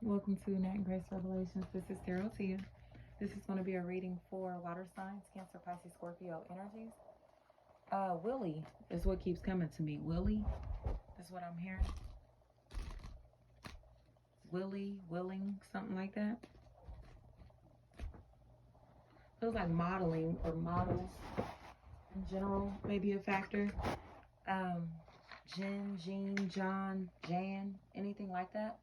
Welcome to Nat and Grace Revelations. This is Tarot Tia. This is going to be a reading for water signs, Cancer, Pisces, Scorpio energies. Willie is what keeps coming to me. Willie is what I'm hearing. Willie, willing, something like that. Feels like modeling or models in general may be a factor. Jen, Jean, John, Jan, anything like that.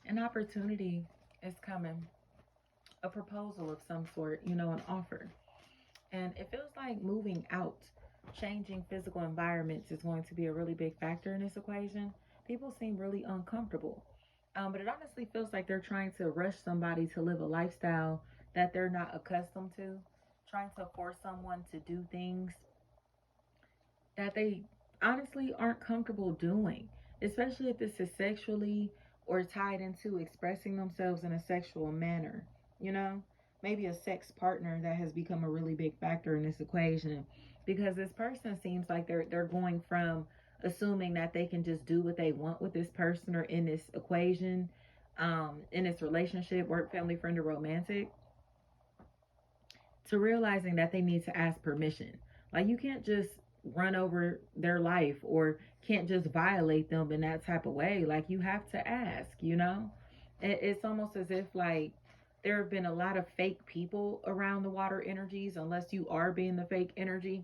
An opportunity is coming, a proposal of some sort, an offer. And it feels like moving out, changing physical environments is going to be a really big factor in this equation. People seem really uncomfortable. But it honestly feels like they're trying to rush somebody to live a lifestyle that they're not accustomed to, trying to force someone to do things that they honestly aren't comfortable doing, especially if this is sexually or tied into expressing themselves in a sexual manner, you know? Maybe a sex partner that has become a really big factor in this equation, because this person seems like they're going from assuming that they can just do what they want with this person or in this equation, in this relationship, work, family, friend, or romantic, to realizing that they need to ask permission. Like, you can't just run over their life or can't just violate them in that type of way. Like, you have to ask, It's almost as if, like, there have been a lot of fake people around the water energies, unless you are being the fake energy.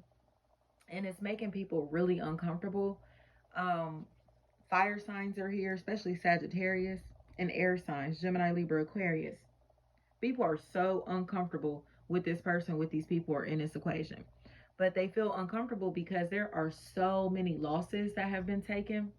And it's making people really uncomfortable. Um, Fire signs are here, especially Sagittarius, and air signs, Gemini, Libra, Aquarius. People are so uncomfortable with this person, with these people are in this equation. But they feel uncomfortable because there are so many losses that have been taken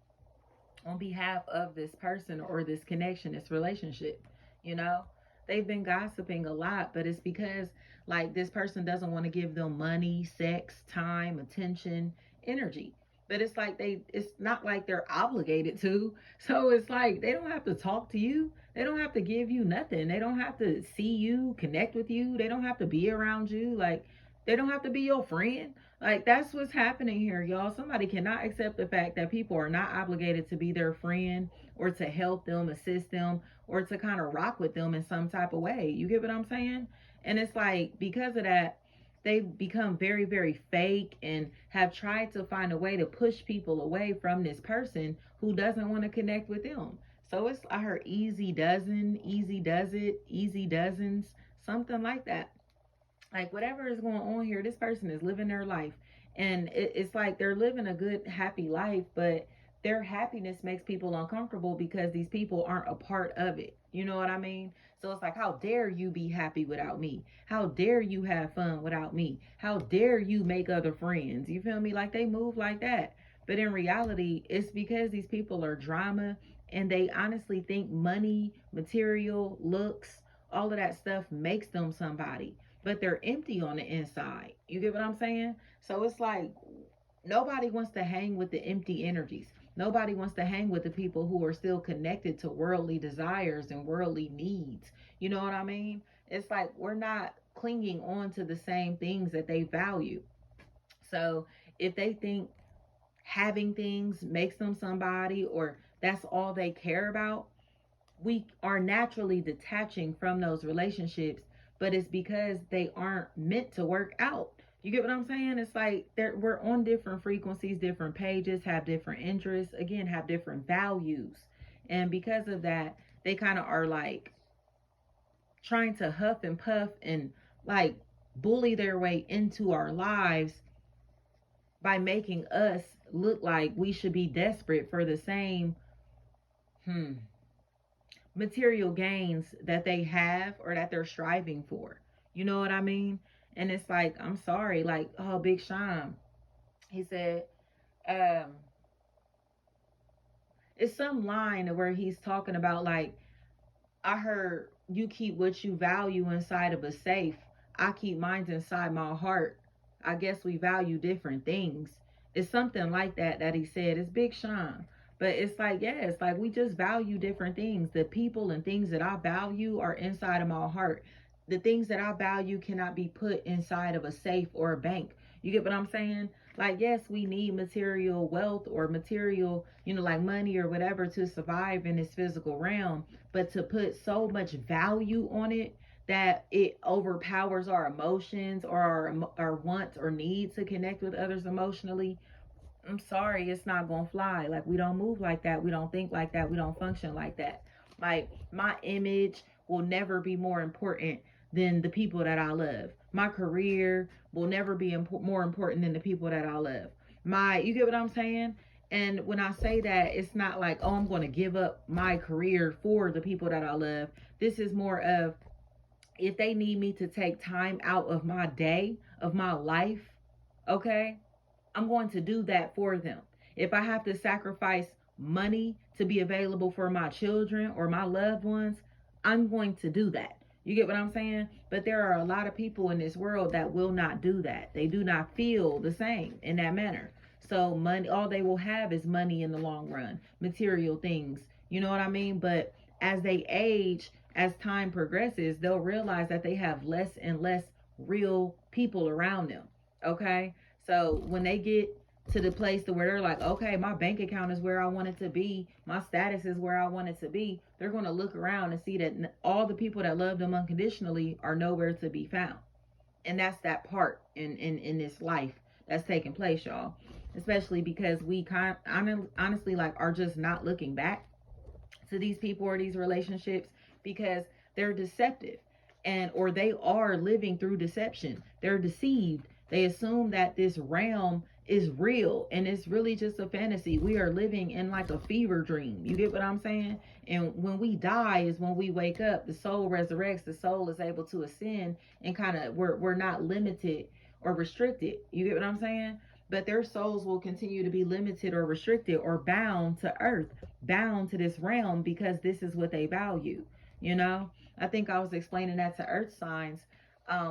on behalf of this person or this connection, this relationship. You know, they've been gossiping a lot, but it's because, like, this person doesn't want to give them money, sex, time, attention, energy. But it's like it's not like they're obligated to. So it's like they don't have to talk to you. They don't have to give you nothing. They don't have to see you, connect with you. They don't have to be around you. Like, they don't have to be your friend. Like, that's what's happening here, y'all. Somebody cannot accept the fact that people are not obligated to be their friend or to help them, assist them, or to kind of rock with them in some type of way. You get what I'm saying? And it's like, because of that, they've become very, very fake and have tried to find a way to push people away from this person who doesn't want to connect with them. So it's, I heard easy dozen, easy does it, easy dozens, something like that. Like, whatever is going on here, this person is living their life, and it's like they're living a good happy life, but their happiness makes people uncomfortable because these people aren't a part of it. You know what I mean? So it's like, how dare you be happy without me? How dare you have fun without me? How dare you make other friends? You feel me? Like, they move like that. But in reality, it's because these people are drama, and they honestly think money, material, looks, all of that stuff makes them somebody, but they're empty on the inside. You get what I'm saying? So it's like, nobody wants to hang with the empty energies. Nobody wants to hang with the people who are still connected to worldly desires and worldly needs. You know what I mean? It's like, we're not clinging on to the same things that they value. So if they think having things makes them somebody, or that's all they care about, we are naturally detaching from those relationships, but it's because they aren't meant to work out. You get what I'm saying? It's like we're on different frequencies, different pages, have different interests, again, have different values. And because of that, they kind of are like trying to huff and puff and, like, bully their way into our lives by making us look like we should be desperate for the same hmm material gains that they have or that they're striving for. You know what I mean? And it's like, I'm sorry, like, oh, Big Sean, he said, um, it's some line where he's talking about, like, I heard you keep what you value inside of a safe. I keep mine inside my heart. I guess we value different things. It's something like that that he said. It's Big Sean. But it's like, yeah, it's like we just value different things. The people and things that I value are inside of my heart. The things that I value cannot be put inside of a safe or a bank. You get what I'm saying? Like, yes, we need material wealth or material, like money or whatever to survive in this physical realm, but to put so much value on it that it overpowers our emotions or our wants or needs to connect with others emotionally, I'm sorry, it's not gonna fly. Like, we don't move like that. We don't think like that. We don't function like that. Like, my image will never be more important than the people that I love. My career will never be more important than the people that I love. You get what I'm saying? And when I say that, it's not like, oh, I'm going to give up my career for the people that I love. This is more of, if they need me to take time out of my day, of my life, okay, I'm going to do that for them. If I have to sacrifice money to be available for my children or my loved ones, I'm going to do that. You get what I'm saying? But there are a lot of people in this world that will not do that. They do not feel the same in that manner. So money, all they will have is money in the long run, material things. You know what I mean? But as they age, as time progresses, they'll realize that they have less and less real people around them. Okay? So when they get to the place to where they're like, okay, my bank account is where I want it to be, my status is where I want it to be, they're going to look around and see that all the people that love them unconditionally are nowhere to be found. And that's that part in this life that's taking place, y'all. Especially because we honestly like are just not looking back to these people or these relationships because they're deceptive, and or they are living through deception. They're deceived. They assume that this realm is real and it's really just a fantasy. We are living in like a fever dream. You get what I'm saying? And when we die is when we wake up. The soul resurrects. The soul is able to ascend, and kind of we're not limited or restricted. You get what I'm saying? But their souls will continue to be limited or restricted or bound to earth, bound to this realm, because this is what they value. You know, I think I was explaining that to earth signs.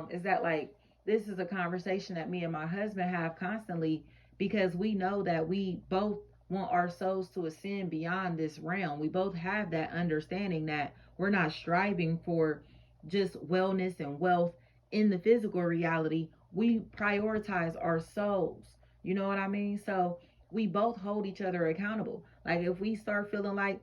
Is that like, this is a conversation that me and my husband have constantly, because we know that we both want our souls to ascend beyond this realm. We both have that understanding that we're not striving for just wellness and wealth in the physical reality. We prioritize our souls. You know what I mean? So we both hold each other accountable. Like, if we start feeling like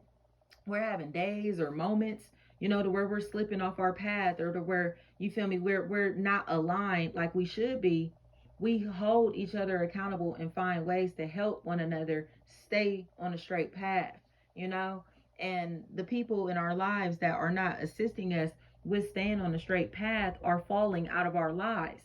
we're having days or moments, to where we're slipping off our path, or to where, you feel me, we're not aligned like we should be, we hold each other accountable and find ways to help one another stay on a straight path, you know? And the people in our lives that are not assisting us with staying on the straight path are falling out of our lives,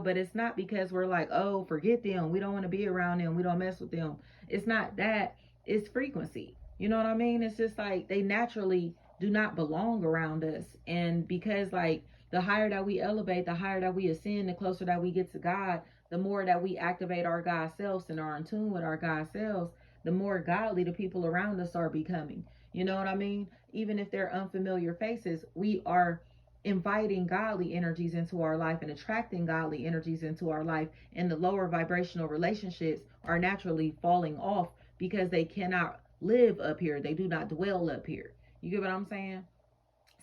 but it's not because we're like, oh, forget them, we don't want to be around them, we don't mess with them. It's not that. It's frequency. You know what I mean? It's just like they naturally do not belong around us. And because, like, the higher that we elevate, the higher that we ascend, the closer that we get to God, the more that we activate our God selves and are in tune with our God selves, the more godly the people around us are becoming. You know what I mean? Even if they're unfamiliar faces, we are inviting godly energies into our life and attracting godly energies into our life. And the lower vibrational relationships are naturally falling off because they cannot live up here. They do not dwell up here. You get what I'm saying?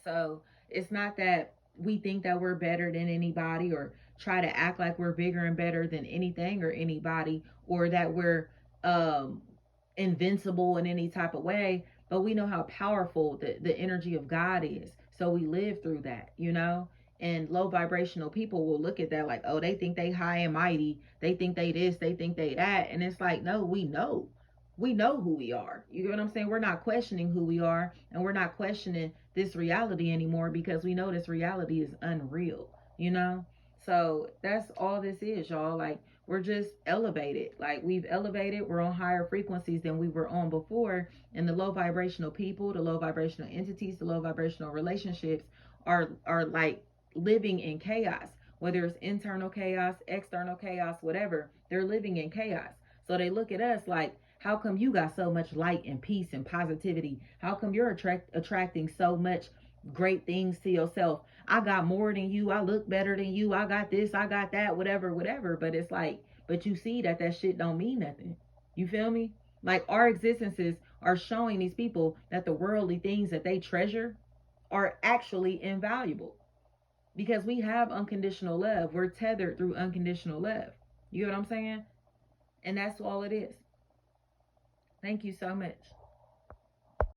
So it's not that we think that we're better than anybody, or try to act like we're bigger and better than anything or anybody, or that we're um, invincible in any type of way. But we know how powerful the energy of God is. So we live through that. And low vibrational people will look at that like, oh, they think they high and mighty. They think they this, they think they that. And it's like, no, we know. We know who we are. You get what I'm saying? We're not questioning who we are, and we're not questioning this reality anymore because we know this reality is unreal, you know? So that's all this is, y'all. Like, we're just elevated. Like, we've elevated. We're on higher frequencies than we were on before. And the low vibrational people, the low vibrational entities, the low vibrational relationships are like living in chaos. Whether it's internal chaos, external chaos, whatever, they're living in chaos. So they look at us like, how come you got so much light and peace and positivity? How come you're attracting so much great things to yourself? I got more than you. I look better than you. I got this. I got that. Whatever, whatever. But it's like, but you see that shit don't mean nothing. You feel me? Like, our existences are showing these people that the worldly things that they treasure are actually invaluable, because we have unconditional love. We're tethered through unconditional love. You know what I'm saying? And that's all it is. Thank you so much.